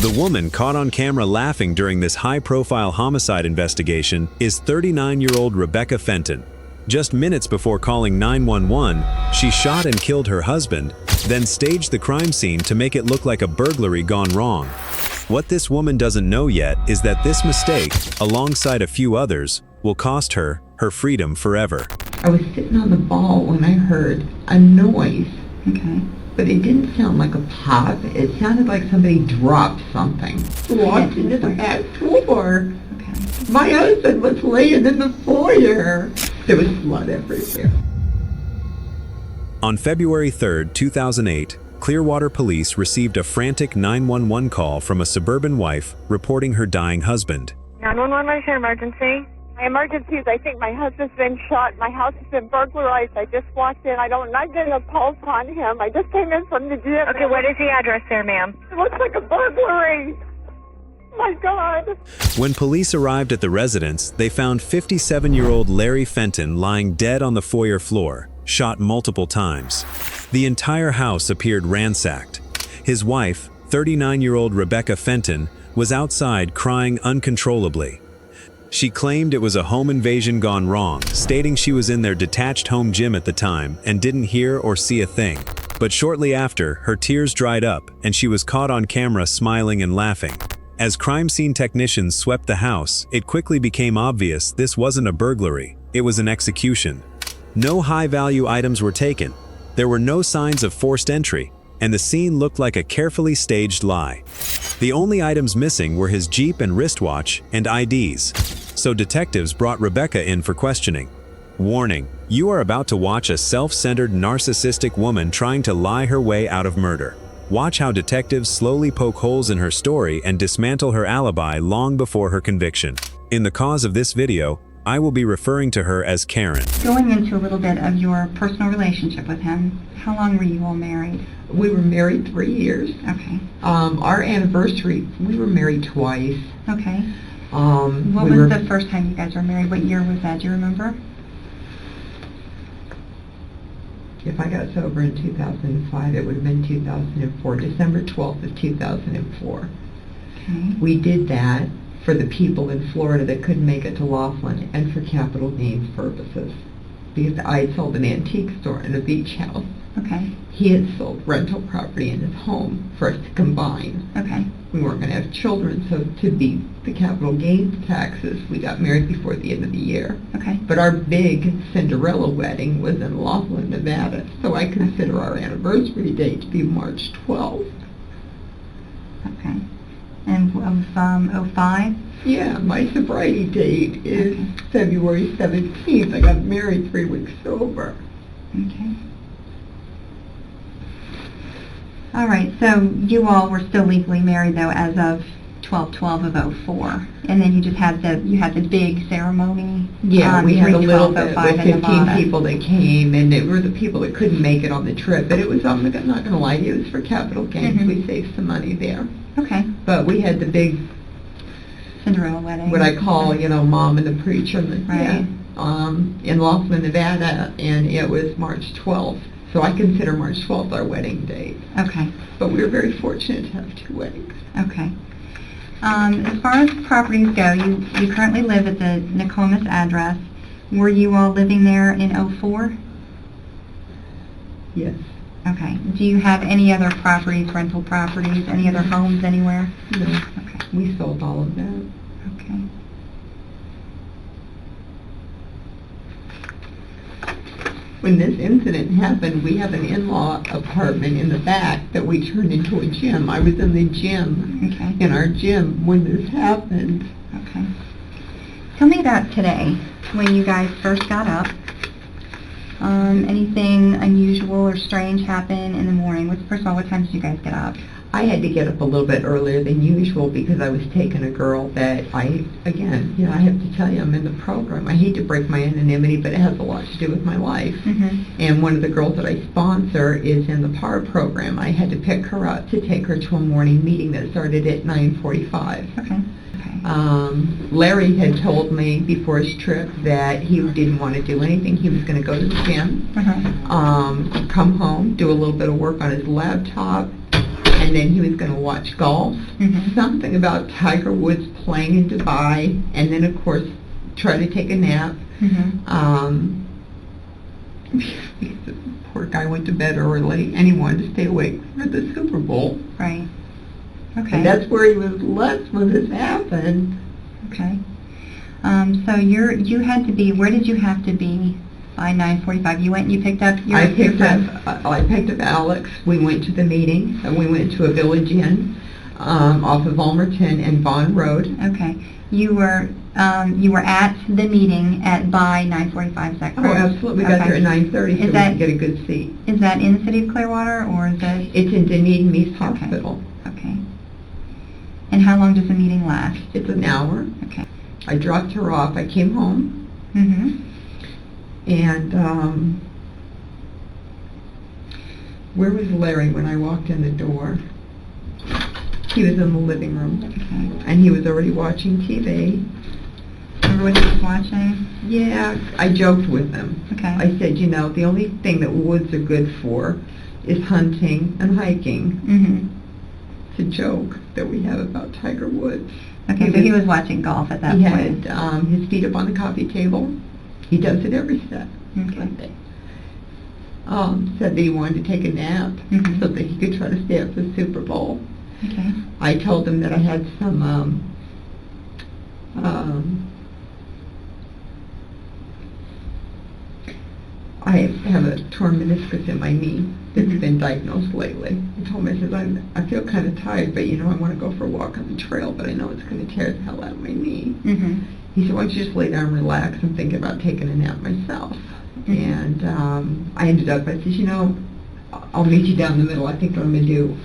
The woman caught on camera laughing during this high-profile homicide investigation is 39-year-old Rebecca Fenton. Just minutes before calling 911, she shot and killed her husband, then staged the crime scene to make it look like a burglary gone wrong. What this woman doesn't know yet is that this mistake, alongside a few others, will cost her her freedom forever. I was sitting on the ball when I heard a noise. Okay. But it didn't sound like a pop. It sounded like somebody dropped something. Walked into the back door. Okay. My husband was laying in the foyer. There was blood everywhere. On February 3, 2008, Clearwater police received a frantic 911 call from a suburban wife reporting her dying husband. 911, what is your emergency? My emergency is I think my husband's been shot. My house has been burglarized. I just walked in. I'm not getting a pulse on him. I just came in from the gym. Okay, what is the address there, ma'am? It looks like a burglary. My God. When police arrived at the residence, they found 57-year-old Larry Fenton lying dead on the foyer floor, shot multiple times. The entire house appeared ransacked. His wife, 39-year-old Rebecca Fenton, was outside crying uncontrollably. She claimed it was a home invasion gone wrong, stating she was in their detached home gym at the time and didn't hear or see a thing. But shortly after, her tears dried up and she was caught on camera smiling and laughing. As crime scene technicians swept the house, it quickly became obvious this wasn't a burglary, it was an execution. No high-value items were taken. There were no signs of forced entry, and the scene looked like a carefully staged lie. The only items missing were his Jeep and wristwatch and IDs. So detectives brought Rebecca in for questioning. Warning, you are about to watch a self-centered narcissistic woman trying to lie her way out of murder. Watch how detectives slowly poke holes in her story and dismantle her alibi long before her conviction. In the cause of this video, I will be referring to her as Karen. Going into a little bit of your personal relationship with him, how long were you all married? We were married 3 years. Okay. Our anniversary, we were married twice. Okay. What was the first time you guys were married? What year was that? Do you remember? If I got sober in 2005, it would have been 2004, December 12th of 2004. Okay. We did that for the people in Florida that couldn't make it to Laughlin and for capital gains purposes. Because I had sold an antique store and a beach house. Okay. He had sold rental property in his home for us to combine. Okay. We weren't going to have children, so to beat the capital gains taxes, we got married before the end of the year. Okay. But our big Cinderella wedding was in Laughlin, Nevada, so I consider our anniversary date to be March 12th. Okay. And of 05? Yeah, my sobriety date is February 17th. I got married 3 weeks sober. Okay. All right, so you all were still legally married though as of 12/12 of 04, and then you just had the big ceremony. Yeah, we had a little bit with 15 Nevada. people that came, and they were the people that couldn't make it on the trip. But it was, I'm not going to lie to you, it was for capital gains. Mm-hmm. We saved some money there. Okay. But we had the big Cinderella wedding. What I call, Mom and the Preacher, Right. in Laughlin, Nevada, and it was March 12th. So I consider March 12th our wedding date. Okay. But we were very fortunate to have 2 weddings. Okay. As far as properties go, you currently live at the Nokomis address. Were you all living there in 04? Yes. Okay. Do you have any other properties, rental properties, any other homes anywhere? No. Okay. We sold all of that. Okay. When this incident happened, we have an in-law apartment in the back that we turned into a gym. I was in the gym, in our gym, when this happened. Okay. Tell me about today, when you guys first got up. Anything unusual or strange happen in the morning? First of all, what time did you guys get up? I had to get up a little bit earlier than usual because I was taking a girl that I have to tell you, I'm in the program. I hate to break my anonymity, but it has a lot to do with my life. Mm-hmm. And one of the girls that I sponsor is in the PAR program. I had to pick her up to take her to a morning meeting that started at 9:45. Okay. Larry had told me before his trip that he didn't want to do anything. He was going to go to the gym, come home, do a little bit of work on his laptop, and then he was going to watch golf. Something about Tiger Woods playing in Dubai, and then of course try to take a nap. The poor guy went to bed early, and he wanted to stay awake for the Super Bowl. Right. Okay. And that's where he was left when this happened. Okay. So you had to be, where did you have to be by 9:45? You went and you picked up your I picked friend? up Alex. We went to the meeting, and we went to a Village Inn off of Ulmerton and Vaughn Road. Okay. You were at the meeting by 9:45, is that Oh, correct? absolutely. We got there at 9:30 so we could get a good seat. Is that in the city of Clearwater, or is that? It's in Dunedin East Hospital. Okay. And how long does the meeting last? It's an hour. Okay. I dropped her off. I came home, and where was Larry when I walked in the door? He was in the living room, and he was already watching TV. Remember what he was watching? Yeah, I joked with him. Okay. I said, you know, the only thing that woods are good for is hunting and hiking. It's a joke that we have about Tiger Woods. Okay, so he was watching golf at that He point. had his feet up on the coffee table. He does it every step. Okay. Said that he wanted to take a nap so that he could try to stay up for the Super Bowl. Okay. I told him that I had some I have a torn meniscus in my knee that's been diagnosed lately. I told him, I said, I feel kind of tired, but you know, I want to go for a walk on the trail, but I know it's going to tear the hell out of my knee. He said, why don't you just lay down and relax? I'm thinking about taking a nap myself. And I ended up, I said, you know, I'll meet you down the middle. I think what I'm going to do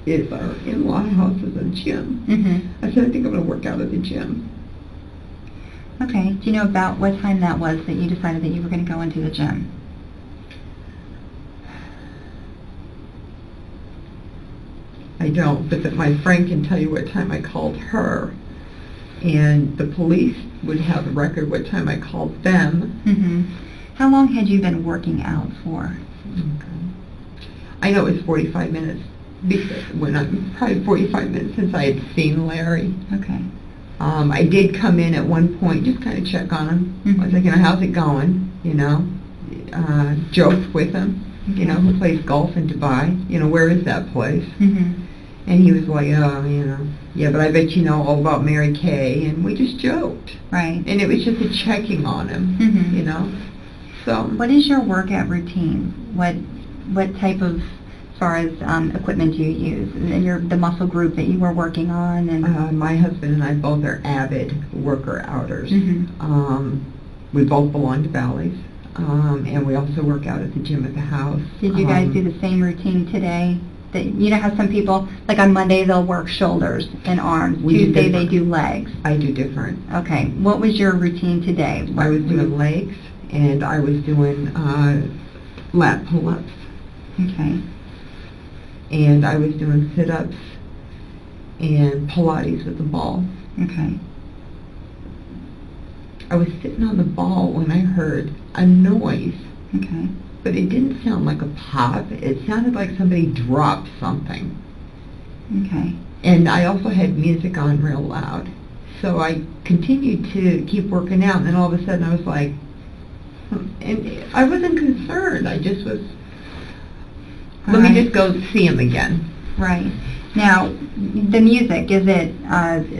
is our in-law house is a gym. I said, I think I'm going to work out at the gym. Okay. Do you know about what time that was that you decided that you were going to go into the gym? I don't, but that my friend can tell you what time I called her, and the police would have a record what time I called them. How long had you been working out for? I know it was 45 minutes, because probably 45 minutes since I had seen Larry. Okay. I did come in at one point, just kind of check on him. I was like, you know, how's it going? You know, joked with him. You know, who plays golf in Dubai? You know, where is that place? And he was like, oh, you know, yeah, but I bet you know all about Mary Kay. And we just joked. Right. And it was just a checking on him, you know. So. What is your workout routine? What type of, as far as equipment do you use? And the muscle group that you were working on? And my husband and I both are avid worker-outers. We both belong to Bally's. And we also work out at the gym at the house. Did you guys do the same routine today? That, you know how some people, like on Monday they'll work shoulders and arms. Tuesday they do legs. I do different. Okay. What was your routine today? I was doing legs, and I was doing lat pull-ups. Okay. And I was doing sit-ups and Pilates with the ball. Okay. I was sitting on the ball when I heard a noise. Okay. But it didn't sound like a pop. It sounded like somebody dropped something. Okay. And I also had music on real loud. So I continued to keep working out, and then all of a sudden I was like, and I wasn't concerned. I just was, let me just go see him again. Right. Now, the music, is it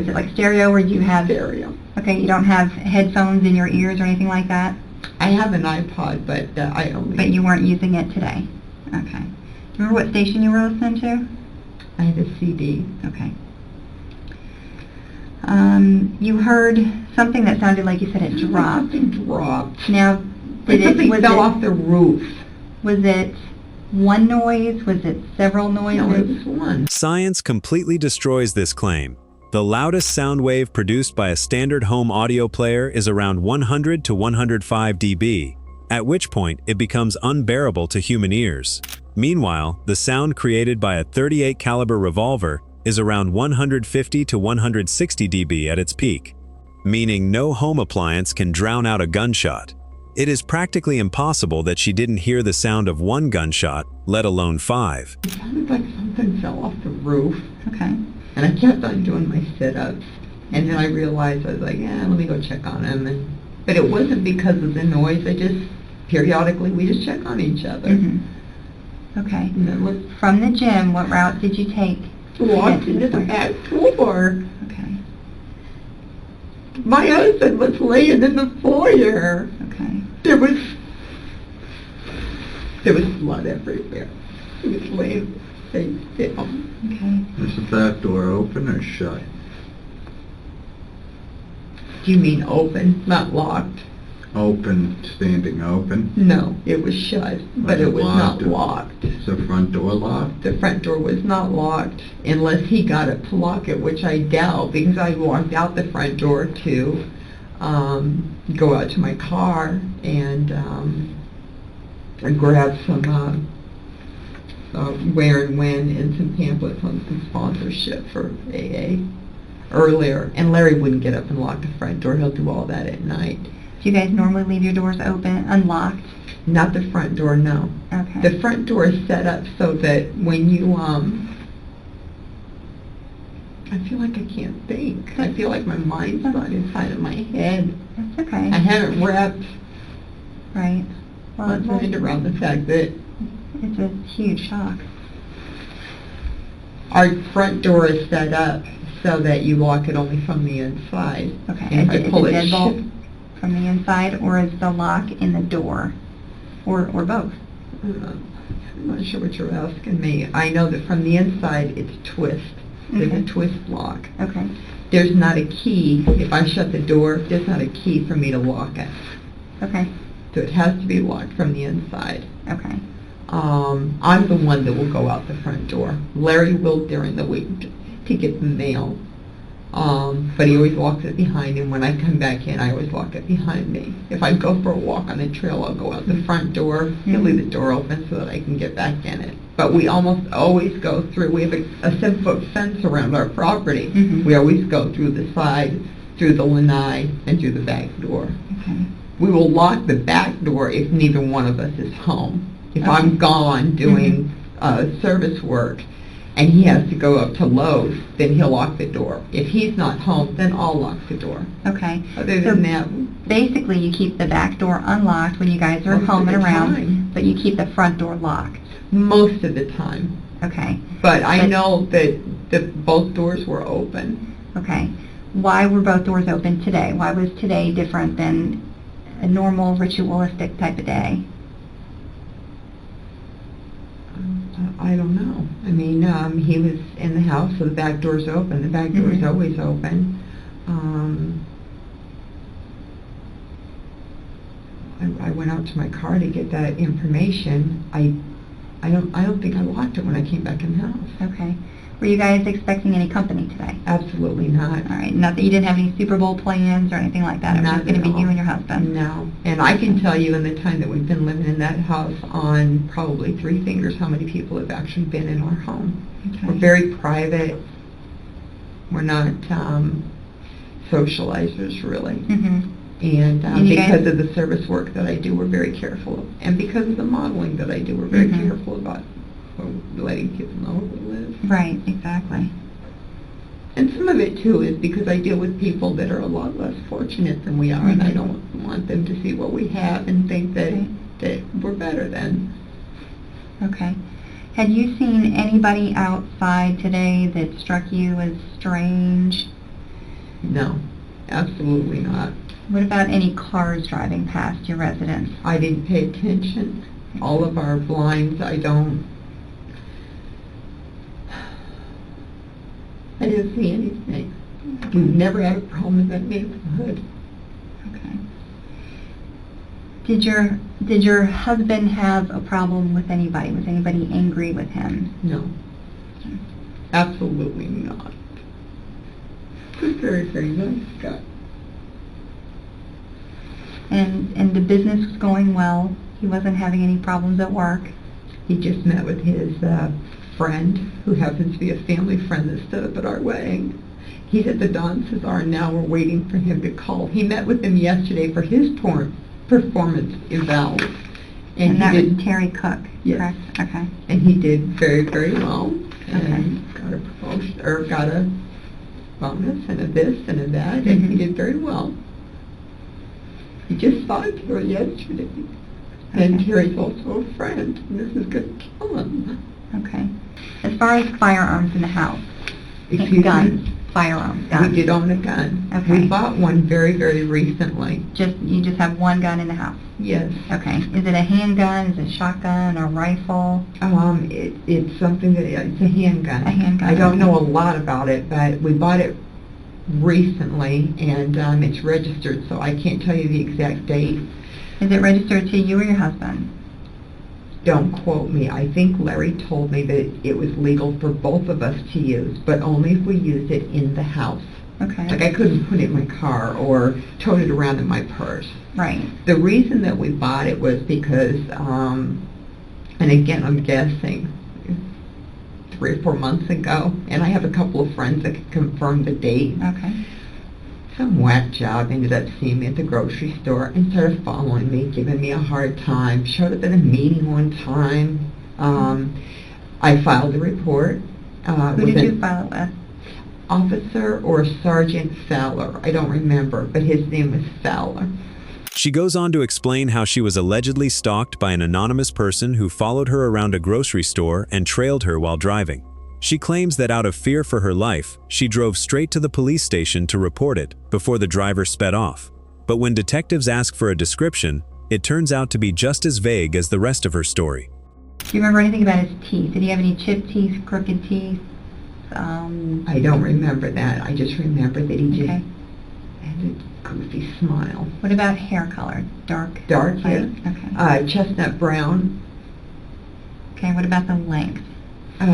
like stereo, or do you have... Stereo. Okay, you don't have headphones in your ears or anything like that? I have an iPod, but I only... But you weren't using it today? Okay. Remember what station you were listening to? I had a CD. Okay. You heard something that sounded like you said it dropped. Something dropped. Now, Something fell off the roof. Was it one noise? Was it several noises? No, it was one. Science completely destroys this claim. The loudest sound wave produced by a standard home audio player is around 100 to 105 dB, at which point it becomes unbearable to human ears. Meanwhile, the sound created by a .38 caliber revolver is around 150 to 160 dB at its peak, meaning no home appliance can drown out a gunshot. It is practically impossible that she didn't hear the sound of one gunshot, let alone 5. It sounded like something fell off the roof. Okay. And I kept on doing my sit-ups. And then I realized, I was like, let me go check on him. But it wasn't because of the noise. Periodically, we just check on each other. Mm-hmm. Okay. And then From the gym, what route did you take? walked into the back door. Okay. My husband was laying in the foyer. Okay. There was blood everywhere. He was laying face down. Okay. Is the back door open or shut? Do you mean open, not locked? Open, standing open? No, it was shut, but it was not locked. Is the front door locked? The front door was not locked unless he got it to lock it, which I doubt, because I walked out the front door to go out to my car and grab some where and when and some pamphlets on some sponsorship for AA earlier. And Larry wouldn't get up and lock the front door. He'll do all that at night. Do you guys normally leave your doors open, unlocked? Not the front door, no. Okay. The front door is set up so that when you, I feel like I can't think. I feel like my mind's not inside of my head. That's okay. I haven't wrapped Right. my mind around the fact that it's a huge shock. our front door is set up so that you lock it only from the inside. Okay. And if I Is pull it it deadbolt from the inside, or is the lock in the door? Or both? I'm not sure what you're asking me. I know that from the inside it's twist. There's Okay. a twist lock. Okay. There's not a key. If I shut the door, there's not a key for me to lock it. Okay. So it has to be locked from the inside. Okay. I'm the one that will go out the front door. Larry will during the week to get the mail. But he always locks it behind him. When I come back in, I always lock it behind me. If I go for a walk on the trail, I'll go out the front door. He'll leave the door open so that I can get back in it. But we almost always go through. We have a 7-foot fence around our property. Mhm. We always go through the side, through the lanai, and through the back door. Okay. We will lock the back door if neither one of us is home. If Okay. I'm gone doing service work and he has to go up to Lowe's, then he'll lock the door. If he's not home, then I'll lock the door. Okay. Other So than that, basically, you keep the back door unlocked when you guys are Most of home and the around, time. but you keep the front door locked. most of the time. Okay. But I But- know that both doors were open. Okay. Why were both doors open today? Why was today different than a normal ritualistic type of day? I don't know. I mean, he was in the house, so the back door's open. The back door's Mhm. always open. I went out to my car to get that information. I don't think I locked it when I came back in the house. Okay. Were you guys expecting any company today? Absolutely not. All right. Not that you didn't have any Super Bowl plans or anything like that. It was Not just going at to be all. you and your husband. No. And I can tell you in the time that we've been living in that house on probably 3 fingers how many people have actually been in our home. Okay. We're very private. We're not socializers, really. Mm-hmm. And And you because guys- of the service work that I do, we're very careful. And because of the modeling that I do, we're very Mhm. careful about letting people know where we live. Right. Exactly. And some of it, too, is because I deal with people that are a lot less fortunate than we are, and I Mhm. don't want them to see what we have and think that, Okay. that we're better than. Okay. Had you seen anybody outside today that struck you as strange? No, absolutely not. What about any cars driving past your residence? I didn't pay attention. All of our blinds, I didn't see anything. We've never had a problem in that neighborhood. Okay. Did your husband have a problem with anybody? Was anybody angry with him? No. Absolutely not. He's a very, very nice guy. And the business was going well? He wasn't having any problems at work? He just met with his friend, who happens to be a family friend that stood up at our wedding. He's at the Don Cesar now. We're waiting for him to call. He met with him yesterday for his performance eval. And that he was did, Terry Cook, Yes. correct? Okay. and he did very, very well. Okay. And got a promotion, or got a bonus and a this and a that, and he Mhm. did very well. He just saw Terry yesterday. And Okay. Terry's also a friend, and this is going to kill him. Okay. As far as firearms in the house, Excuse me? guns, firearms, We guns. did own a gun. Okay. We bought one very, very recently. You just have one gun in the house. Yes. Okay. Is it a handgun? Is it a shotgun or rifle? It's something that, it's a handgun. A handgun, I don't okay. know a lot about it, but we bought it recently, and it's registered, so I can't tell you the exact date. Is it registered to you or your husband? Don't quote me. I think Larry told me that it was legal for both of us to use, but only if we used it in the house. Okay. Like, I couldn't put it in my car or tote it around in my purse. Right. The reason that we bought it was because, and again, I'm guessing, 3 or 4 months ago, and I have a couple of friends that can confirm the date. Okay. Some whack job ended up seeing me at the grocery store and started following me, giving me a hard time. Showed up at a meeting one time. I filed a report. Who with did you an file it with? Officer or Sergeant Fowler. I don't remember, but his name was Fowler. She goes on to explain how she was allegedly stalked by an anonymous person who followed her around a grocery store and trailed her while driving. She claims that out of fear for her life, she drove straight to the police station to report it before the driver sped off. But when detectives ask for a description, it turns out to be just as vague as the rest of her story. Do you remember anything about his teeth? Did he have any chipped teeth, crooked teeth? I don't remember that. I just remember that he just Okay. had a goofy smile. What about hair color? Dark? Dark hair. Light? Okay. Chestnut brown. Okay, what about the length? I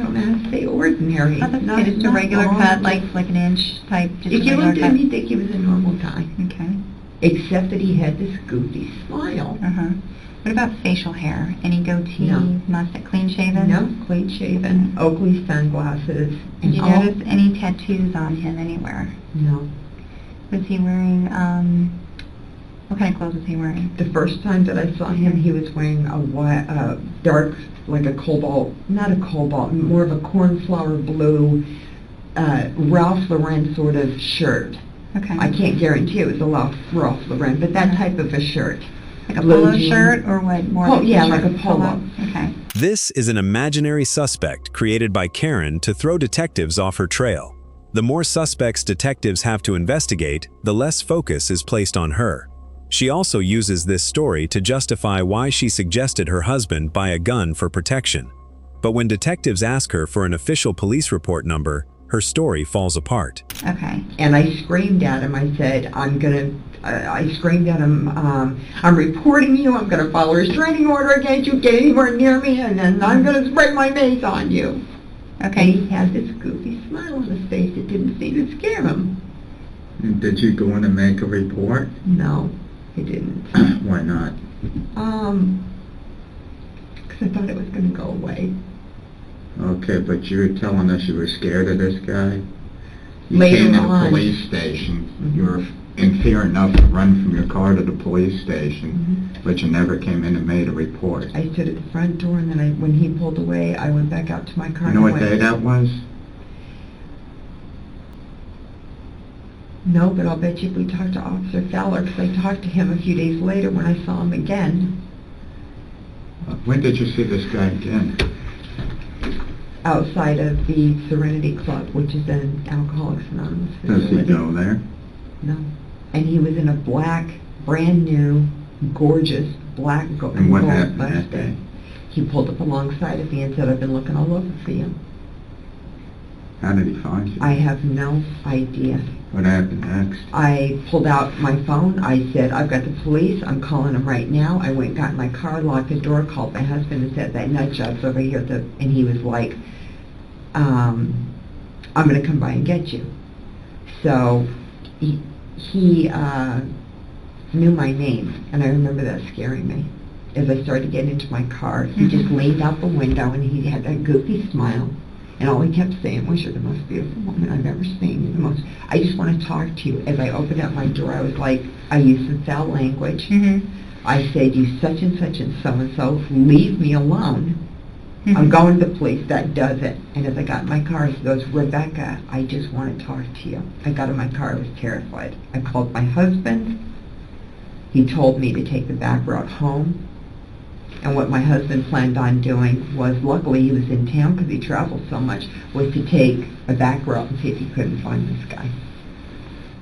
don't know how to say ordinary. Oh, that's Not- okay, just a not regular long, cut, just- like an inch type, just If a you regular looked at cut? him, you'd think he was a normal guy. Okay. Except that he had this goofy smile. Uh-huh. What about facial hair? Any goatee, No. mustache, clean shaven? No, clean shaven, Oakley sunglasses. Did you all- notice any tattoos on him anywhere? No. Was he wearing, what kind of clothes was he wearing? The first time that I saw him, he was wearing a white, dark, like a cobalt, not a cobalt, more of a cornflower blue, Ralph Lauren sort of shirt. Okay. I can't guarantee it was a Ralph Lauren, but that type of a shirt. Like a blue polo jeans. shirt or what? More Oh, of yeah, shirt? like a polo. Okay. This is an imaginary suspect created by Karen to throw detectives off her trail. The more suspects detectives have to investigate, the less focus is placed on her. She also uses this story to justify why she suggested her husband buy a gun for protection. But when detectives ask her for an official police report number, her story falls apart. Okay. And I screamed at him. I said, I screamed at him, I'm reporting you. I'm going to file a restraining order against you. Get anywhere near me, and then I'm going to spray my mace on you. Okay. And he had this goofy smile on his face that didn't seem to scare him. And did you go in and make a report? No, he didn't. Why not? Because I thought it was going to go away. Okay, but you were telling us you were scared of this guy? You Later came to the on. police station. Mhm. You were in fear enough to run from your car to the police station, but you never came in and made a report. I stood at the front door, and then when he pulled away, I went back out to my car. You know and what went- day that was? No, but I'll bet you if we talked to Officer Fowler, because I talked to him a few days later when I saw him again, When did you see this guy again? outside of the Serenity Club, which is an Alcoholics Anonymous Does he facility. go there? No. And he was in a black, brand new, gorgeous, black And what gold happened that Mustang. day? He pulled up alongside of me and said, I've been looking all over for you. How did he find you? I have no idea. What happened next? I pulled out my phone. I said, I've got the police. I'm calling them right now. I went and got in my car, locked the door, called my husband and said, that nut job's over here. And he was like, I'm going to come by and get you. So he knew my name, and I remember that scaring me. As I started getting into my car, he just leaned out the window, and he had that goofy smile. And all he kept saying was, "You're the most beautiful woman I've ever seen. You're the most, I just want to talk to you." As I opened up my door, I was like, I used some foul language. I said, "You such and so, leave me alone. I'm going to the police." That does it. And as I got in my car, he goes, "Rebecca, I just want to talk to you." I got in my car, I was terrified. I called my husband. He told me to take the back route home. And what my husband planned on doing was, luckily he was in town because he traveled so much, was to take a back route and see if he couldn't find this guy.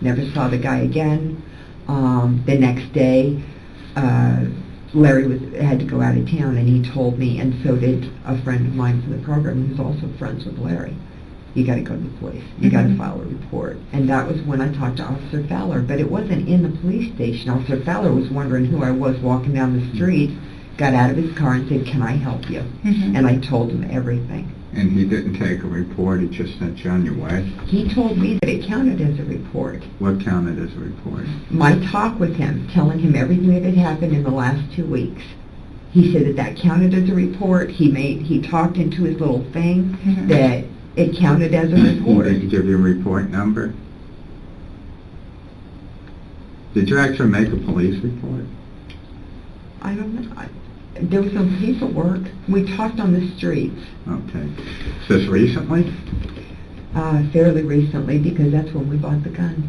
Never saw the guy again. The next day, Larry had to go out of town, and he told me, and so did a friend of mine from the program who's also friends with Larry, "You got to go to the police. You got to file a report." And that was when I talked to Officer Fowler, but it wasn't in the police station. Officer Fowler was wondering who I was walking down the street, got out of his car and said, "Can I help you?" And I told him everything. And he didn't take a report, he just sent you on your way? He told me that it counted as a report. What counted as a report? My talk with him, telling him everything that had happened in the last 2 weeks. He said that that counted as a report. He talked into his little thing that it counted as a report. Did he give you a report number? Did you actually make a police report? I don't know. There was no paperwork. We talked on the streets. Okay. Is this recently? Fairly recently, because that's when we bought the gun.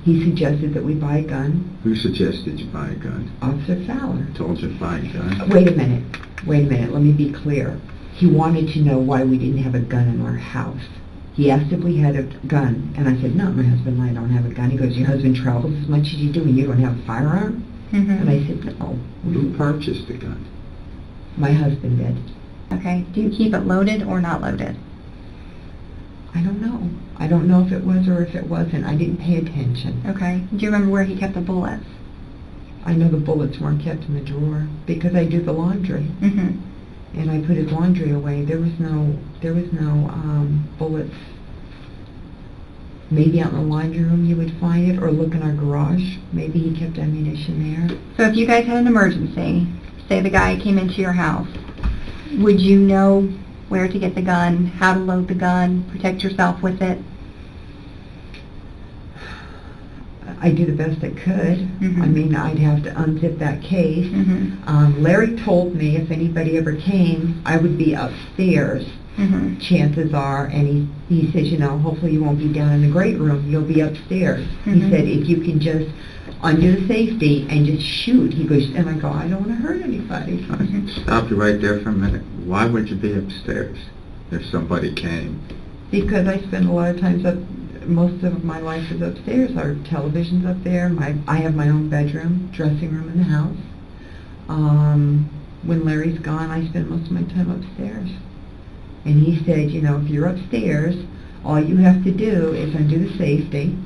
He suggested that we buy a gun. Who suggested you buy a gun? Officer Fowler. Told you to buy a gun? Wait a minute, let me be clear. He wanted to know why we didn't have a gun in our house. He asked if we had a gun, and I said, "No, my husband and I don't have a gun." He goes, "Your husband travels as much as you do, and you don't have a firearm?" And I said, "No." Who purchased the gun? My husband did. Okay. Do you keep it loaded or not loaded? I don't know. I don't know if it was or if it wasn't. I didn't pay attention. Okay. Do you remember where he kept the bullets? I know the bullets weren't kept in the drawer because I do the laundry. And I put his laundry away. There was no bullets. Maybe out in the laundry room you would find it, or look in our garage. Maybe he kept ammunition there. So if you guys had an emergency, say the guy came into your house, would you know where to get the gun, how to load the gun, protect yourself with it? I do the best I could. I mean, I'd have to unzip that case. Larry told me if anybody ever came, I would be upstairs. Chances are, and he says, hopefully you won't be down in the great room, you'll be upstairs. He said, if you can just undo the safety and just shoot. He goes, and I go, I don't want to hurt anybody. Stop you right there for a minute. Why would you be upstairs if somebody came? Because I spend a lot of times most of my life is upstairs. Our television's up there. I have my own bedroom, dressing room in the house. When Larry's gone, I spend most of my time upstairs. And he said, if you're upstairs, all you have to do is undo the safety,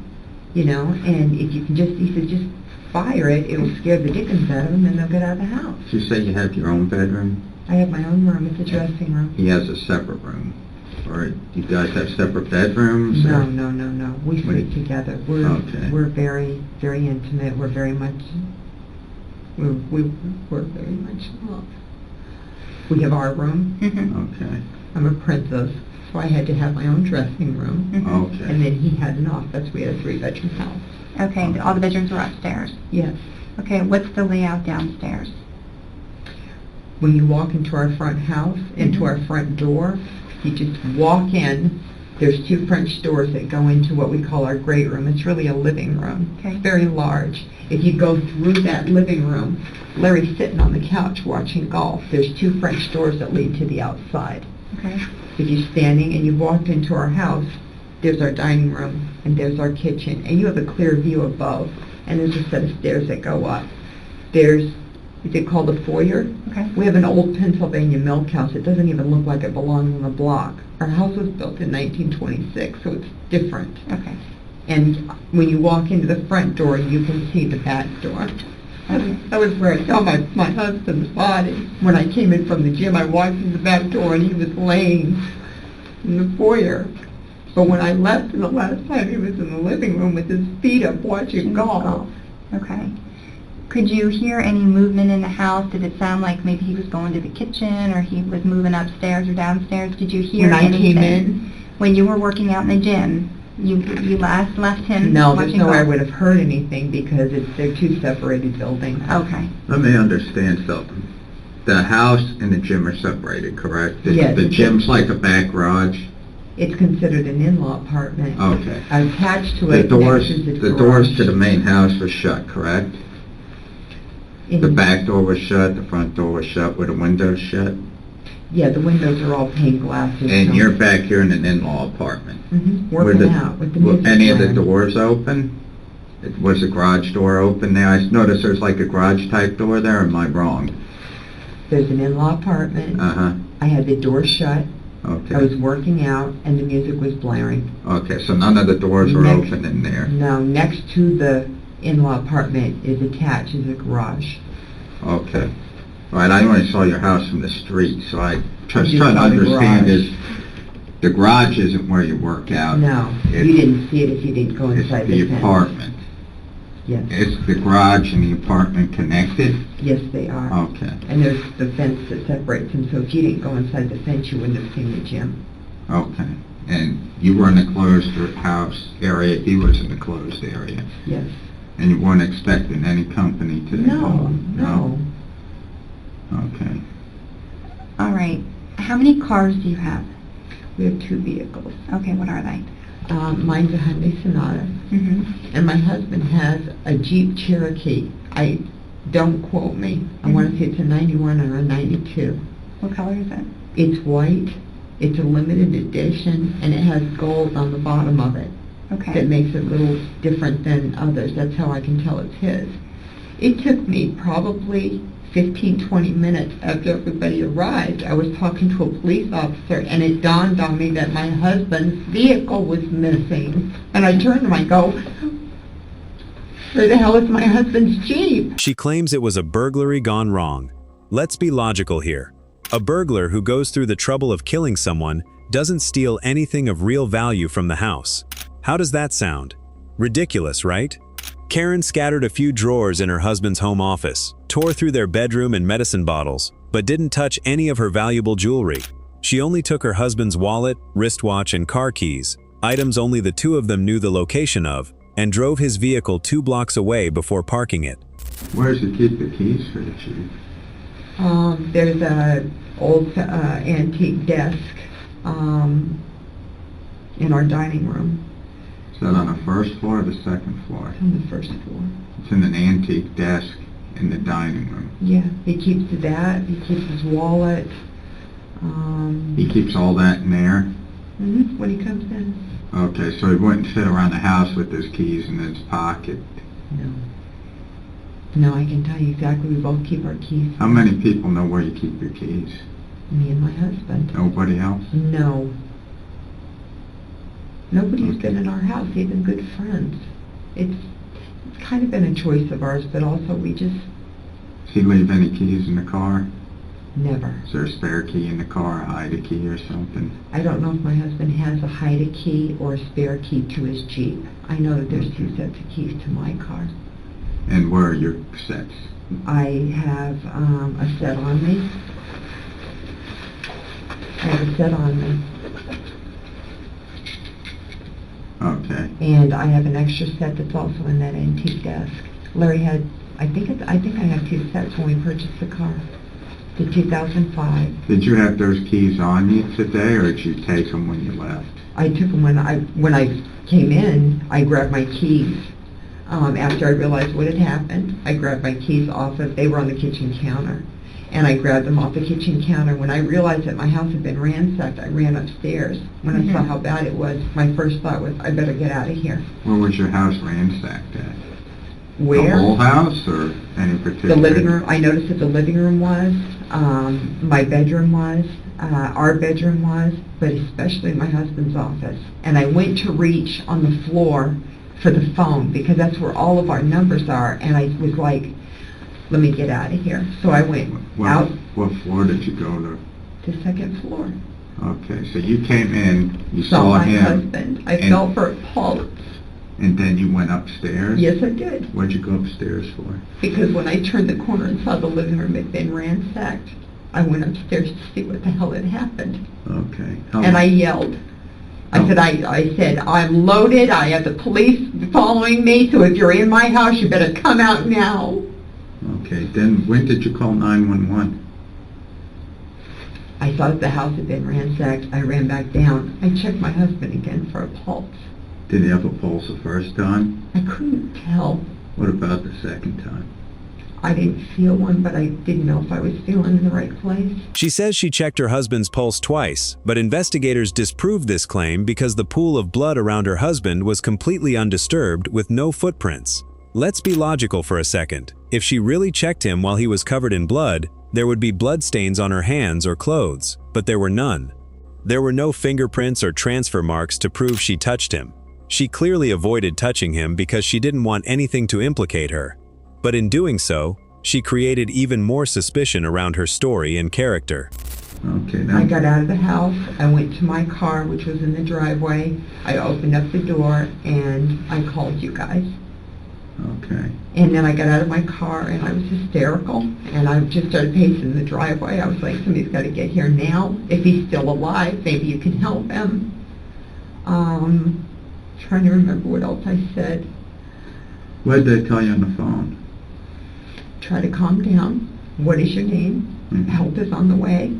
and if you can he said, just fire it, it'll scare the dickens out of them, and they'll get out of the house. You say you have your own bedroom? I have my own room. It's a dressing room. He has a separate room. Or you guys have separate bedrooms? No. We sleep together. We're very, very intimate. We're very much very much in love. We have our room. Okay. I'm a princess, so I had to have my own dressing room. Okay. And then he had an office. We had a 3-bedroom house. Okay, all the bedrooms were upstairs. Yes. Okay, what's the layout downstairs? When you walk into our front house, into our front door, you just walk in. There's 2 French doors that go into what we call our great room. It's really a living room. Okay. It's very large. If you go through that living room, Larry's sitting on the couch watching golf. There's 2 French doors that lead to the outside. Okay. If you're standing and you walked into our house, there's our dining room and there's our kitchen, and you have a clear view above, and there's a set of stairs that go up. Is it called a foyer? Okay. We have an old Pennsylvania milk house. It doesn't even look like it belongs on the block. Our house was built in 1926, so it's different. Okay. And when you walk into the front door, you can see the back door. That was where I saw my husband's body. When I came in from the gym, I walked in the back door and he was laying in the foyer. But when I left the last time, he was in the living room with his feet up watching golf. Okay. Could you hear any movement in the house? Did it sound like maybe he was going to the kitchen or he was moving upstairs or downstairs? Did you hear When I anything? came in, When you were working out in the gym, you last left him no, there's watching no way I golf? would have heard anything because they're two separated buildings. Okay. Let me understand something. The house and the gym are separated, correct? Yes, The it's- gym's like a back garage? It's considered an in-law apartment. Okay. Attached to The it, doors, next is the garage. doors to the main house were shut, correct? In- The back door was shut, the front door was shut, were the windows shut? Yeah, the windows are all pane glasses. And you're back here in an in-law apartment? Were Working the- out with the Were music any of the playing. doors open? Was the garage door open there? I noticed there's like a garage type door there, or am I wrong? There's an in-law apartment. Uh-huh, I had the door shut. I was okay. working out and the music was blaring. Okay, so none of the doors were Next- open in there? No, next to the in-law apartment is attached is a garage. Okay. All right, I only saw your house from the street, so I just You trying to saw the understand garage. is, the garage isn't where you work out. No, It's- you didn't see it if you didn't go It's inside the the fence. apartment. Yes, Is the garage and the apartment connected? yes, they are. Okay, And there's the fence that separates them, so if you didn't go inside the fence, you wouldn't have seen the gym. okay. And you were in the closed house area, he was in the closed area? Yes. And you weren't expecting any company to? No. Okay. All right. How many cars do you have? We have two vehicles. Okay, what are they? Mine's a Hyundai Sonata, Mm-hmm. and my husband has a Jeep Cherokee. Don't quote me. I want to say it's a 91 or a 92. What color is it? It's white, it's a limited edition, and it has gold on the bottom of it. That Okay. makes it a little different than others. That's how I can tell it's his. It took me probably 15, 20 minutes after everybody arrived. I was talking to a police officer, and it dawned on me that my husband's vehicle was missing. And I turned to him, I go, where the hell is my husband's Jeep? She claims it was a burglary gone wrong. Let's be logical here. A burglar who goes through the trouble of killing someone doesn't steal anything of real value from the house. How does that sound? Ridiculous, right? Karen scattered a few drawers in her husband's home office, tore through their bedroom and medicine bottles, but didn't touch any of her valuable jewelry. She only took her husband's wallet, wristwatch, and car keys, items only the two of them knew the location of, and drove his vehicle 2 blocks away before parking it. Where does he keep the keys for the Jeep? There's a old antique desk in our dining room. Is that on the first floor or the second floor? It's on the first floor. It's in an antique desk in the dining room. Yeah, he keeps that, he keeps his wallet, He keeps all that in there? when he comes in. Okay, so he wouldn't sit around the house with his keys in his pocket? No. No, I can tell you exactly, we both keep our keys. How many people know where you keep your keys? Me and my husband. Nobody else? No. Nobody's been in our house, even good friends. It's kind of been a choice of ours, but also we just Does he leave any keys in the car? never. Is there a spare key in the car, a hide key or something? I don't know if my husband has a hide-a key or a spare key to his Jeep. I know that there's 2 sets of keys to my car. And where are your sets? I have a set on me. I have a set on me. Okay. And I have an extra set that's also in that antique desk. Larry had, I think I have 2 sets when we purchased the car. The 2005. Did you have those keys on you today, or did you take them when you left? I took them when I came in. I grabbed my keys. After I realized what had happened, I grabbed my keys off of, they were on the kitchen counter. And I grabbed them off the kitchen counter. When I realized that my house had been ransacked, I ran upstairs. When I saw how bad it was, my first thought was, I better get out of here. Where was your house ransacked at? Where? The whole house, or any particular? The living room, I noticed that the living room was, my bedroom was, our bedroom was, but especially my husband's office. And I went to reach on the floor for the phone, because that's where all of our numbers are, and I was like, let me get out of here. So I went out What floor did you go to? to the second floor. Okay, so you came in, you Saw saw my him, husband. I and- felt for a pulse. And then you went upstairs? Yes, I did. What'd you go upstairs for? Because when I turned the corner and saw the living room had been ransacked, I went upstairs to see what the hell had happened. Okay. And I yelled. I said, I'm loaded, I have the police following me, so if you're in my house, you better come out now. Okay, then when did you call 911? I thought the house had been ransacked. I ran back down. I checked my husband again for a pulse. Did he have a pulse the first time? I couldn't tell. What about the second time? I didn't feel one, but I didn't know if I was feeling in the right place. She says she checked her husband's pulse twice, but investigators disproved this claim because the pool of blood around her husband was completely undisturbed with no footprints. Let's be logical for a second. If she really checked him while he was covered in blood, there would be bloodstains on her hands or clothes, but there were none. There were no fingerprints or transfer marks to prove she touched him. She clearly avoided touching him because she didn't want anything to implicate her. But in doing so, she created even more suspicion around her story and character. Okay, now... I got out of the house, I went to my car, which was in the driveway, I opened up the door, and I called you guys. Okay. And then I got out of my car, and I was hysterical, and I just started pacing the driveway. I was like, somebody's got to get here now. If he's still alive, maybe you can help him. Trying to remember what else I said. What did they tell you on the phone? Try to calm down. What is your name? Mhm. Help is on the way.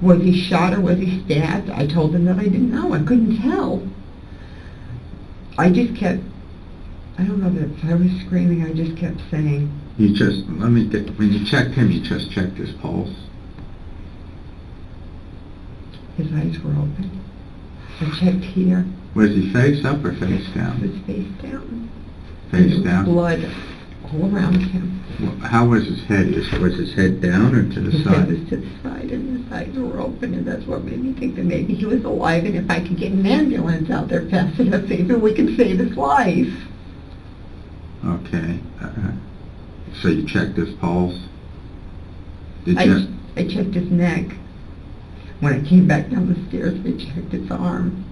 Was he shot or was he stabbed? I told them that I didn't know. I couldn't tell. I just kept, I don't know if I was screaming, I just kept saying. You just, when you checked him, you just checked his pulse? His eyes were open. I checked here. Was he face up or face He down? was face down. Face There was down? blood all around him. How was his head? Was his head down or to the His head side? was to the side and his eyes were open, and that's what made me think that maybe he was alive, and if I could get an ambulance out there fast enough, maybe we could save his life. Okay. So you checked his pulse? Did I you? checked his neck. When I came back down the stairs, I checked his arm.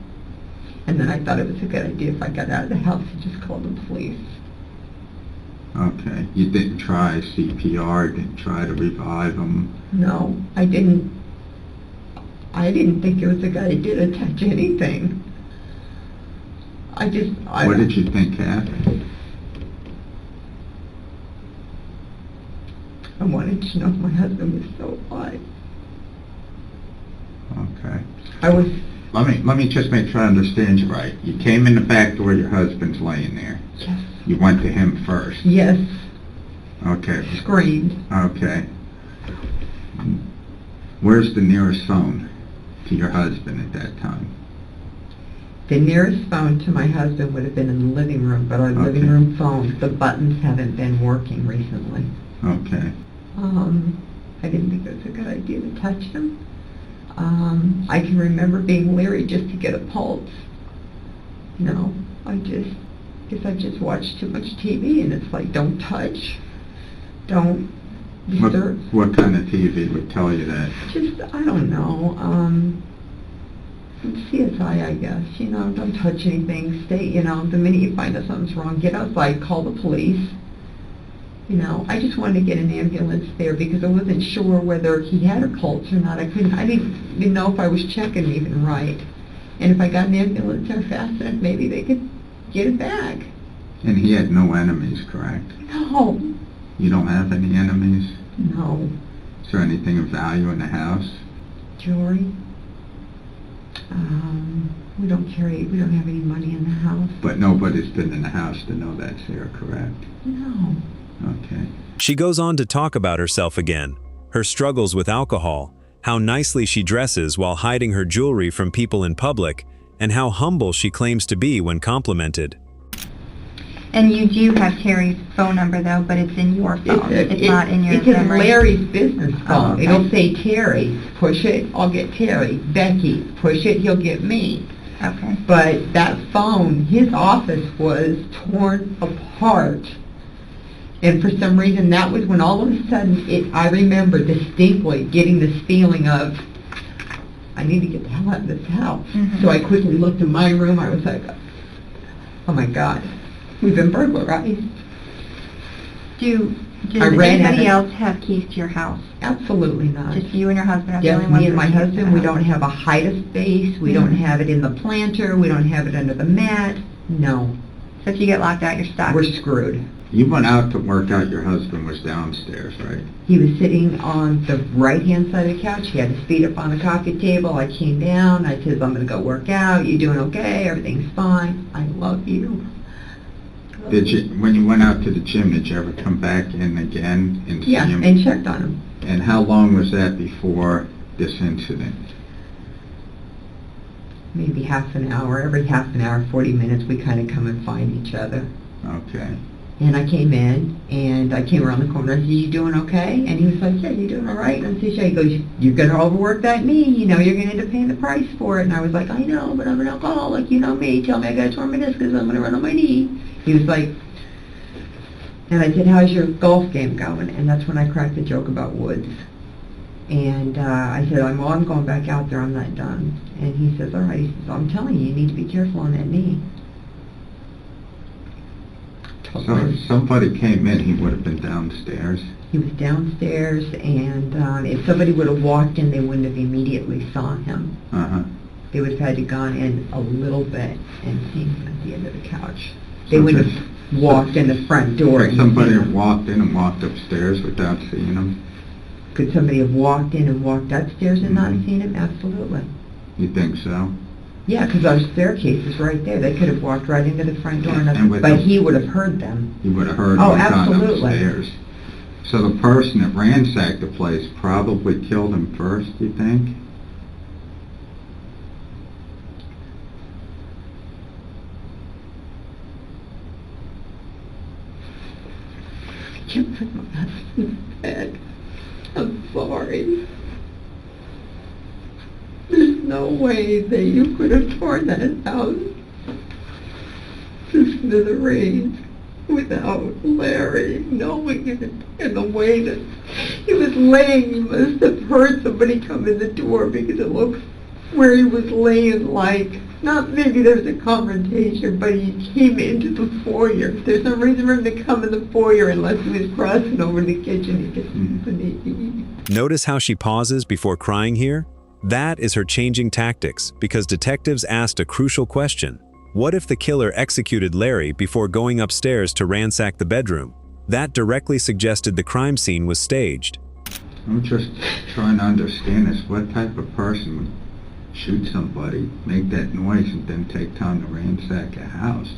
And then I thought it was a good idea if I got out of the house to just call the police. Okay. You didn't try CPR, didn't try to revive him? No, I didn't think it was a good idea to touch anything. What did you think happened? I wanted to know if my husband was still alive. Okay. Let me just make sure I understand you right. You came in the back door, your husband's laying there. Yes. You went to him first. Yes. Okay. Screamed. Okay. Where's the nearest phone to your husband at that time? The nearest phone to my husband would have been in the living room, but our living Okay. room phone, the buttons haven't been working recently. Okay. I didn't think it was a good idea to touch him. I can remember being leery just to get a pulse. I guess I just watched too much TV, and it's like, don't touch, don't disturb. What kind of TV would tell you that? Just, I don't know, CSI, I guess, don't touch anything, stay, the minute you find out something's wrong, get outside, call the police. I just wanted to get an ambulance there because I wasn't sure whether he had a pulse or not. I didn't know if I was checking even right. And if I got an ambulance there fast enough, maybe they could get it back. And he had no enemies, correct? No. You don't have any enemies? No. Is there anything of value in the house? Jewelry. We don't have any money in the house. But nobody's been in the house to know that's there, correct? No. Okay. She goes on to talk about herself again, her struggles with alcohol, how nicely she dresses while hiding her jewelry from people in public, and how humble she claims to be when complimented. And you do have Terry's phone number, though, but it's in your phone. It's not in your It's in memory. Larry's business phone. Oh, okay. It'll say Terry. Push it, I'll get Terry. Becky, push it, he'll get me. Okay. But that phone, his office was torn apart. And for some reason, that was when all of a sudden, I remember distinctly getting this feeling of, I need to get the hell out of this house. Mhm. So I quickly looked in my room. I was like, oh my God, we've been burglarized. Does I ran anybody out else have keys to your house? Absolutely not. Just you and your husband are the Just only ones me and with my keys to the husband, we house? don't have a hide space, we don't have it in the planter, we don't have it under the mat, no. So if you get locked out, you're stuck. We're screwed. You went out to work out, your husband was downstairs, right? He was sitting on the right-hand side of the couch, he had his feet up on the coffee table, I came down, I said, I'm gonna go work out, you doing okay, everything's fine, I love you. Did you, when you went out to the gym, did you ever come back in again and see Yeah, him? and checked on him. And how long was that before this incident? Maybe half an hour, every half an hour, 40 minutes, we kind of come and find each other. Okay. And I came in, and I came around the corner, I said, you doing okay? And he was like, yeah, you doing all right? And I said, yeah. He goes, you're going to overwork that knee, you know, you're going to end up paying the price for it. And I was like, I know, but I'm an alcoholic, you know me, tell me I got to torn meniscus, I'm going to run on my knee. He was like, and I said, how's your golf game going? And that's when I cracked the joke about woods. And I said, I'm going back out there, I'm not done. And he says, all right, he says, I'm telling you, you need to be careful on that knee. So if somebody came in, he would have been downstairs? He was downstairs, and if somebody would have walked in, they wouldn't have immediately saw him. Uh-huh. They would have had to gone in a little bit and seen him at the end of the couch. They So wouldn't just- have walked in the front door. Could and somebody seen have him. walked in and walked upstairs without seeing him? Could somebody have walked in and walked upstairs and not Mhm. seen him? Absolutely. You think so? Yeah, because our staircase is right there. They could have walked right into the front door, And with but the- he would have heard them. You would have heard Oh, him gone absolutely. upstairs. So the person that ransacked the place probably killed him first, you think? I can't put my husband's bed. I'm sorry. There's no way that you could have torn that house to smithereens without Larry knowing it in the way that he was laying. He must have heard somebody come in the door because it looks where he was laying like, not maybe there was a confrontation, but he came into the foyer. There's no reason for him to come in the foyer unless he was crossing over the kitchen to get something to eat. Notice how she pauses before crying here? That is her changing tactics, because detectives asked a crucial question. What if the killer executed Larry before going upstairs to ransack the bedroom? That directly suggested the crime scene was staged. I'm just trying to understand this. What type of person would shoot somebody, make that noise, and then take time to ransack a house?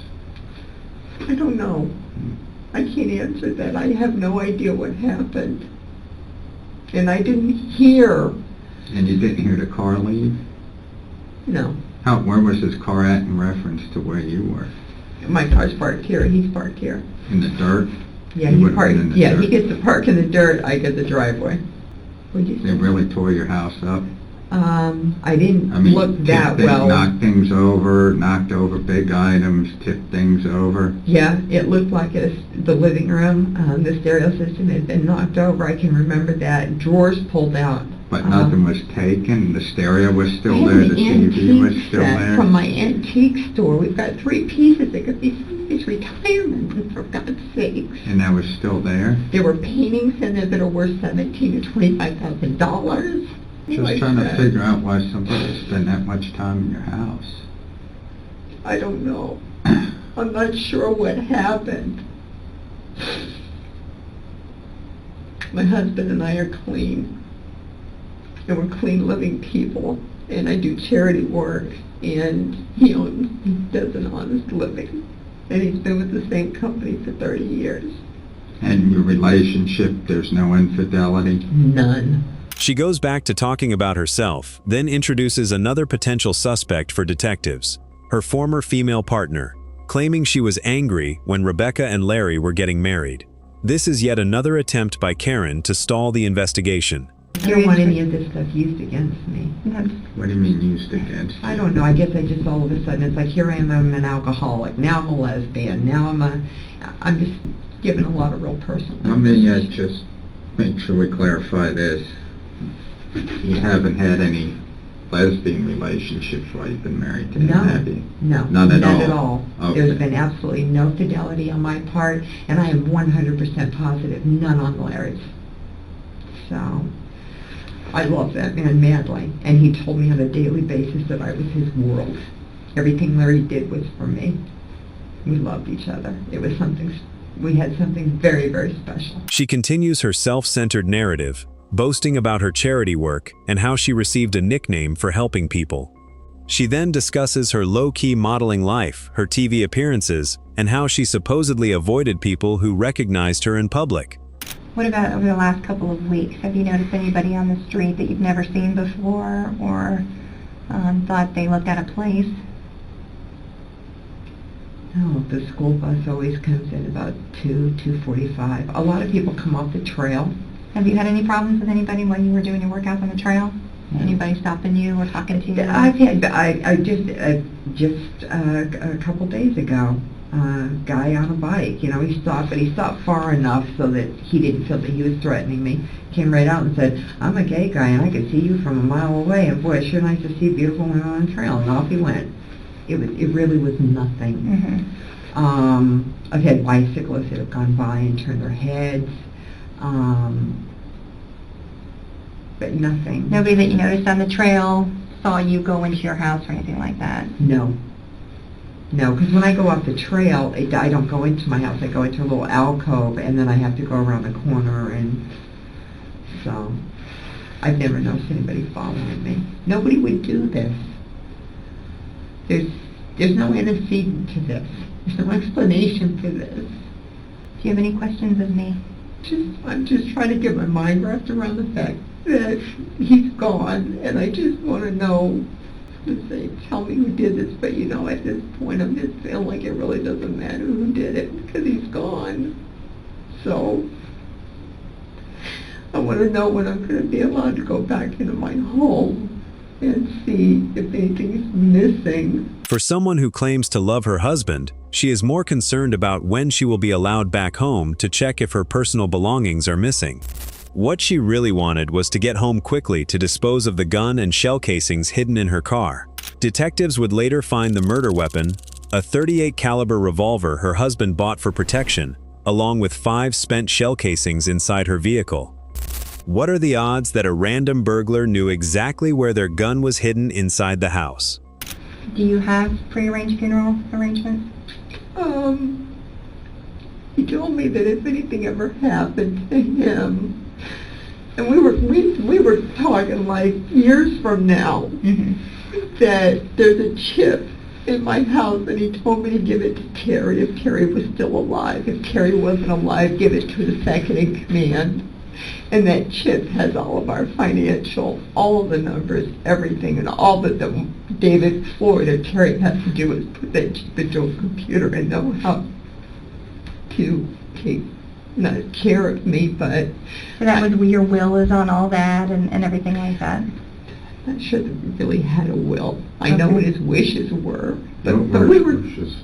I don't know. I can't answer that. I have no idea what happened. And I didn't hear. And you didn't hear the car leave? No. Where was his car at in reference to where you were? My car's parked here, he's parked here. In the dirt? Yeah, He he would've parked, been in the yeah, dirt. he gets to park in the dirt, I get the driveway. What'd you They say? really tore your house up? I didn't I mean, look that they well. knocked things over, knocked over big items, tipped things over. Yeah, it looked like the living room, the stereo system had been knocked over, I can remember that. Drawers pulled out. But nothing was taken, the stereo was I still have there, an the TV was antique still set there. from my antique store. We've got 3 pieces. It could be somebody's retirement, for God's sakes. And that was still there? There were paintings in there that are worth $17,000 to $25,000. Just Like trying to that. figure out why somebody would spend that much time in your house. I don't know. I'm not sure what happened. My husband and I are clean. And we're clean living people. And I do charity work. And he does an honest living. And he's been with the same company for 30 years. And your relationship, there's no infidelity? None. She goes back to talking about herself, then introduces another potential suspect for detectives, her former female partner, claiming she was angry when Rebecca and Larry were getting married. This is yet another attempt by Karen to stall the investigation. I don't want any of this stuff used against me. What do you mean used against you? I don't know. I guess I just all of a sudden, it's like, here I am, I'm an alcoholic. Now I'm a lesbian. Now I'm just giving a lot of real personal Let me information. just make sure we clarify this. You haven't had any lesbian relationships while you've been married to him, No, have you? no, None at not all? at all. Okay. There's been absolutely no fidelity on my part, and I am 100% positive, none on Larry's. So, I love that man madly, and he told me on a daily basis that I was his world. Everything Larry did was for me. We loved each other. It was something, we had something very, very special. She continues her self-centered narrative, boasting about her charity work and how she received a nickname for helping people. She then discusses her low-key modeling life, her TV appearances, and how she supposedly avoided people who recognized her in public. What about over the last couple of weeks? Have you noticed anybody on the street that you've never seen before, or thought they looked out of place? No, the school bus always comes in about 2:45. A lot of people come off the trail. Have you had any problems with anybody when you were doing your workouts on the trail? No. Anybody stopping you or talking to you? I've had, just a couple days ago, a guy on a bike, he stopped, but he stopped far enough so that he didn't feel that he was threatening me. Came right out and said, "I'm a gay guy and I could see you from a mile away, and boy, it's sure nice to see beautiful women on the trail," and off he went. It really was nothing. Mm-hmm. I've had bicyclists that have gone by and turned their heads, but nothing. Nobody that you noticed on the trail saw you go into your house or anything like that? No. No, because when I go off the trail, I don't go into my house. I go into a little alcove, and then I have to go around the corner, and so I've never noticed anybody following me. Nobody would do this. There's no antecedent to this. There's no explanation for this. Do you have any questions of me? I'm just trying to get my mind wrapped around the fact that he's gone, and I just want to know, to say, tell me who did this, but at this point I'm just feeling like it really doesn't matter who did it, because he's gone. So, I want to know when I'm going to be allowed to go back into my home and see if anything's missing. For someone who claims to love her husband, she is more concerned about when she will be allowed back home to check if her personal belongings are missing. What she really wanted was to get home quickly to dispose of the gun and shell casings hidden in her car. Detectives would later find the murder weapon, a .38 caliber revolver her husband bought for protection, along with 5 spent shell casings inside her vehicle. What are the odds that a random burglar knew exactly where their gun was hidden inside the house? Do you have prearranged funeral arrangements? He told me that if anything ever happened to him, and we were talking like years from now, that there's a chip in my house, and he told me to give it to Terry if Terry was still alive. If Terry wasn't alive, give it to the second in command. And that chip has all of our financial, all of the numbers, everything, and all that David, Floyd, or Terry has to do is put that chip into a computer and know how to take, not care of me, but... So that was your will is on all that and everything like that? I'm not sure that we really had a will. I know what his wishes were, but What we were wishes?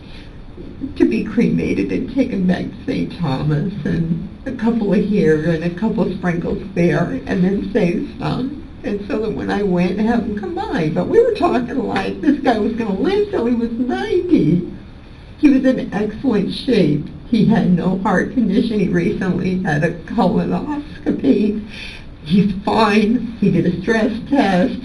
to be cremated and taken back to St. Thomas, and a couple of here and a couple of sprinkles there, and then save some. And so that when I went, have him come by. But we were talking like this guy was going to live till he was 90. He was in excellent shape. He had no heart condition. He recently had a colonoscopy. He's fine. He did a stress test.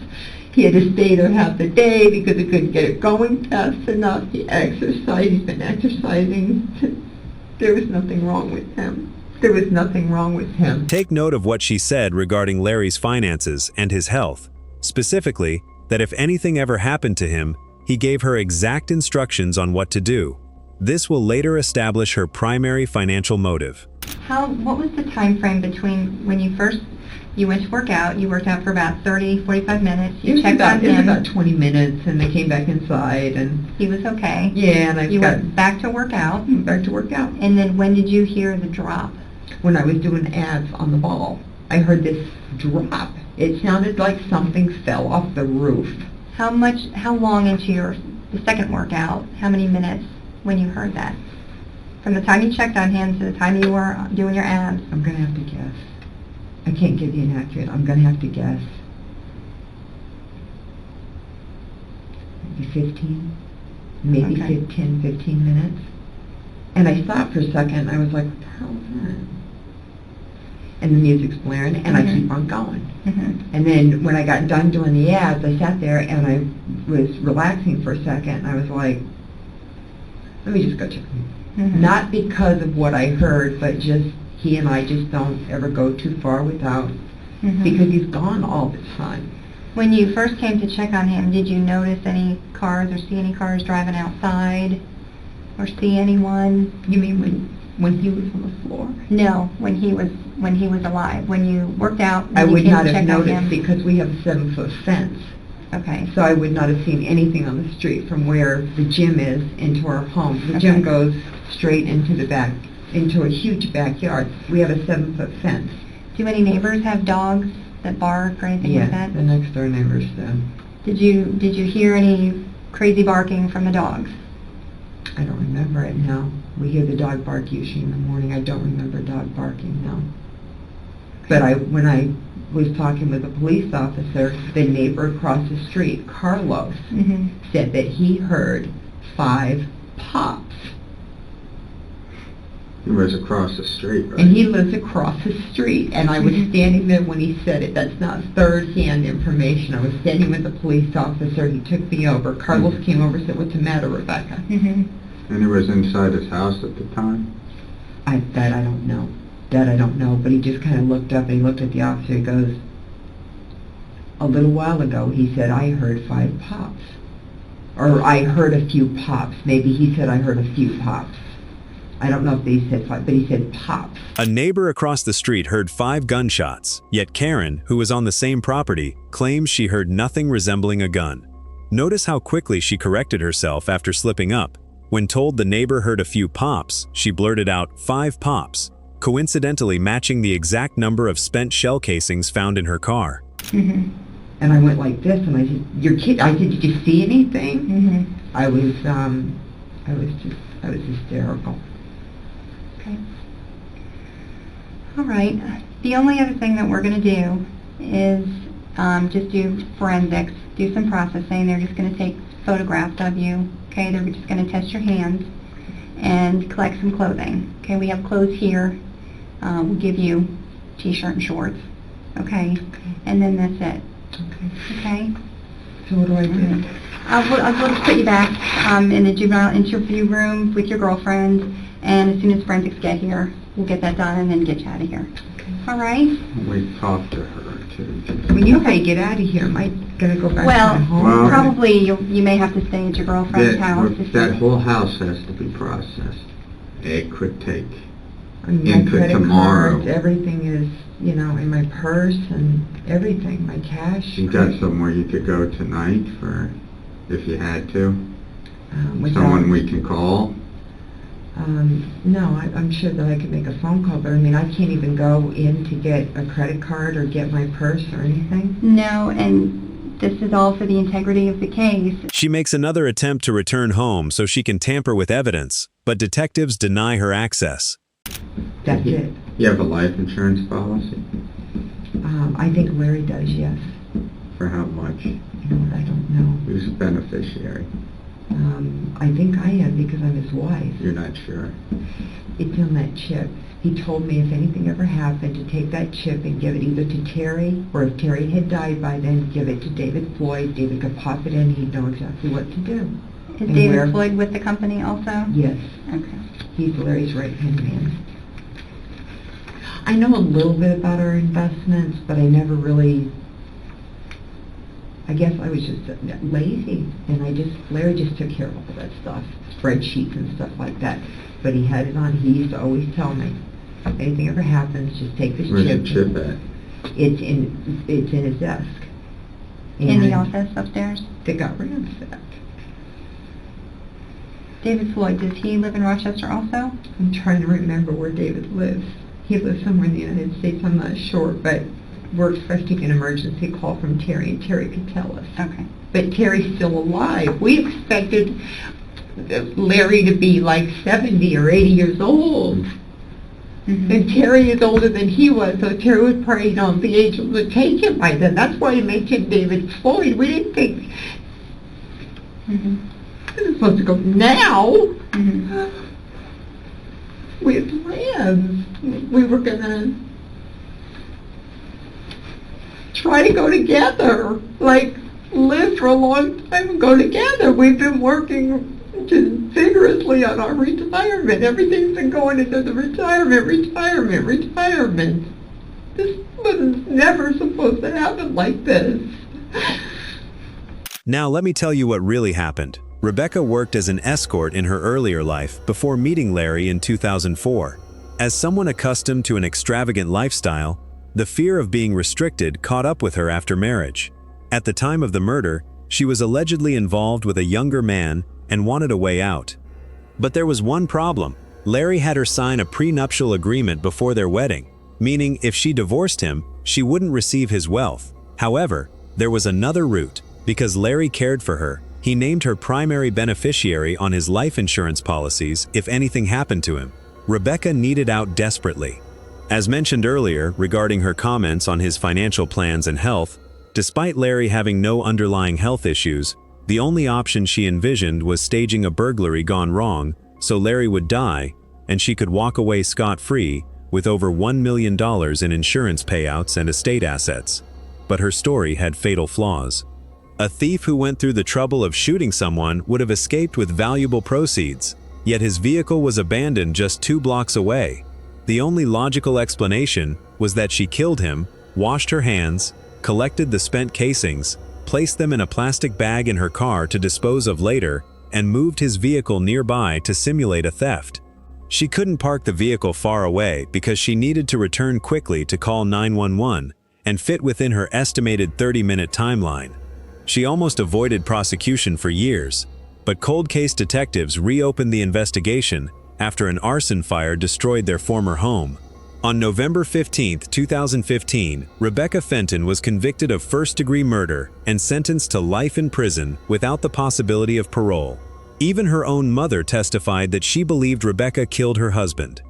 He had to stay there half the day because he couldn't get it going fast enough. He exercised. He's been exercising. There was nothing wrong with him. There was nothing wrong with him. Take note of what she said regarding Larry's finances and his health. Specifically, that if anything ever happened to him, he gave her exact instructions on what to do. This will later establish her primary financial motive. What was the time frame between when you went to work out, you worked out for about 30, 45 minutes, you checked on It was him, about 20 minutes, and they came back inside, and he was okay. yeah, and You went back to work out, back to work out. and then when did you hear the drop? When I was doing ads on the ball, I heard this drop. It sounded like something fell off the roof. How long into the second workout, how many minutes when you heard that? From the time you checked on him to the time you were doing your abs? I'm going to have to guess. I can't give you an accurate. I'm going to have to guess. 15, maybe Okay. 15 minutes. And I stopped for a second, I was like, what the hell is that? And the music's blaring, and I keep on going. And then when I got done doing the ads, I sat there and I was relaxing for a second, and I was like, let me just go check. Not because of what I heard, but just he and I just don't ever go too far without, because he's gone all the time. When you first came to check on him, did you notice any cars or see any cars driving outside? Or see anyone? You mean when he was on the floor? No, when he was alive. When you worked out, when I you would came not to have check on noticed him? because we have a 7-foot fence. Okay. So I would not have seen anything on the street from where the gym is into our home. The Okay. gym goes straight into the back, into a huge backyard. We have a 7-foot fence. Do any neighbors have dogs that bark or anything like that? The next door neighbors do. Did you hear any crazy barking from the dogs? I don't remember it now. We hear the dog bark usually in the morning. I don't remember dog barking now. But when I was talking with a police officer, the neighbor across the street, Carlos, said that he heard 5 pops. He was across the street, right? And he lives across the street, and I was standing there when he said it. That's not third-hand information. I was standing with the police officer. He took me over. Carlos came over and said, "What's the matter, Rebecca?" And he was inside his house at the time? That I don't know. That I don't know. But he just kind of looked up and he looked at the officer. He goes, "A little while ago," he said, "I heard 5 pops." Or I heard a few pops. Maybe he said I heard a few pops. I don't know if they said 5, but he said pops. A neighbor across the street heard 5 gunshots, yet Karen, who was on the same property, claims she heard nothing resembling a gun. Notice how quickly she corrected herself after slipping up. When told the neighbor heard a few pops, she blurted out 5 pops, coincidentally matching the exact number of spent shell casings found in her car. And I went like this, and I said, "You're kidding?" I said, "Did you see anything?" I was hysterical. Okay. All right. The only other thing that we're going to do is just do forensics, do some processing. They're just going to take photographs of you. Okay, they're just going to test your hands and collect some clothing. Okay, we have clothes here. We'll give you t-shirt and shorts. Okay, and then that's it. Okay. So what do I do? We'll just put you back in the juvenile interview room with your girlfriend, and as soon as forensics get here, we'll get that done and then get you out of here. All right? We talked to her, too. When you say get out of here, am I going to go back Well, to my home? Well- probably you may have to stay at your girlfriend's house. That whole house has to be processed. It could take. I mean, my into credit tomorrow. cards, everything is, in my purse and everything, my cash. You got somewhere you could go tonight for, if you had to? Without- Someone we can call? No, I'm sure that I could make a phone call, but I mean, I can't even go in to get a credit card or get my purse or anything. No, and this is all for the integrity of the case. She makes another attempt to return home so she can tamper with evidence, but detectives deny her access. That's it. You have a life insurance policy? I think Larry does, yes. For how much? You know what, I don't know. Who's a beneficiary? I think I am because I'm his wife. You're not sure? It's on that chip. He told me if anything ever happened to take that chip and give it either to Terry, or if Terry had died by then, give it to David Floyd. David could pop it in, he'd know exactly what to do. Is And David where- Floyd with the company also? Yes, Okay. he's Larry's right-hand man. I know a little bit about our investments, but I never really, I guess I was just lazy, and Larry just took care of all that stuff, spreadsheets and stuff like that. But he had it on, he used to always tell me, if anything ever happens, just take this Where's chip. the chip at? It's in his desk. In the And office upstairs? they got ransacked. David Floyd, does he live in Rochester also? I'm trying to remember where David lives. He lives somewhere in the United States, I'm not sure, but we're expecting an emergency call from Terry, and Terry could tell us. Okay. But Terry's still alive. We expected Larry to be like 70 or 80 years old. And Terry is older than he was, so Terry was probably, be able to take him by then. That's why he mentioned David Floyd. We didn't think Mm-hmm. This is supposed to go now. Mm-hmm. We had plans. We were gonna try to go together, like live for a long time and go together. We've been working just vigorously on our retirement. Everything's been going into the retirement. This was never supposed to happen like this. Now let me tell you what really happened. Rebecca worked as an escort in her earlier life before meeting Larry in 2004. As someone accustomed to an extravagant lifestyle, the fear of being restricted caught up with her after marriage. At the time of the murder, she was allegedly involved with a younger man and wanted a way out. But there was one problem. Larry had her sign a prenuptial agreement before their wedding, meaning if she divorced him, she wouldn't receive his wealth. However, there was another route. Because Larry cared for her, he named her primary beneficiary on his life insurance policies if anything happened to him. Rebecca needed out desperately. As mentioned earlier regarding her comments on his financial plans and health, despite Larry having no underlying health issues, the only option she envisioned was staging a burglary gone wrong so Larry would die and she could walk away scot-free with over $1 million in insurance payouts and estate assets. But her story had fatal flaws. A thief who went through the trouble of shooting someone would have escaped with valuable proceeds, yet his vehicle was abandoned just 2 blocks away. The only logical explanation was that she killed him, washed her hands, collected the spent casings, placed them in a plastic bag in her car to dispose of later, and moved his vehicle nearby to simulate a theft. She couldn't park the vehicle far away because she needed to return quickly to call 911 and fit within her estimated 30-minute timeline. She almost avoided prosecution for years, but cold case detectives reopened the investigation after an arson fire destroyed their former home. On November 15, 2015, Rebecca Fenton was convicted of first-degree murder and sentenced to life in prison without the possibility of parole. Even her own mother testified that she believed Rebecca killed her husband.